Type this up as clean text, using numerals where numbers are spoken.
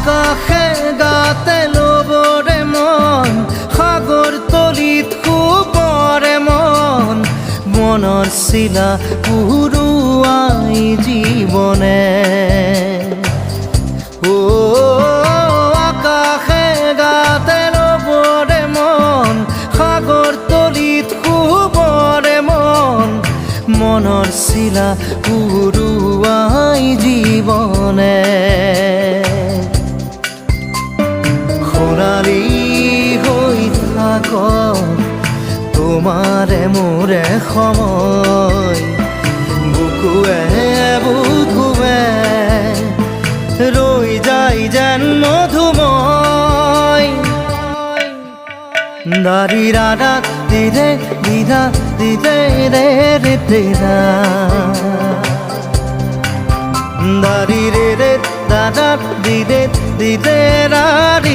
আকাশে গাতে ল'বৰে মন সাগৰ তলিত শুবৰে মন মনৰ চিলা উৰুৱাই জীৱনে আকাশে গাতে ল'বৰে মন সাগৰ তলিত শুবৰে মন মনৰ চিলা উৰুৱাই জীৱনে খৰালি হৈ থাক তোমাৰে মোৰে সময় বুকুৱে বুকুৱে ৰৈ যায় যেন মধুময় দাৰি ৰাধা দিদে দিদা দিদে ৰে ৰে তেৰা দাৰি ৰে ৰে দাদা দিদে দিদে ৰাৰি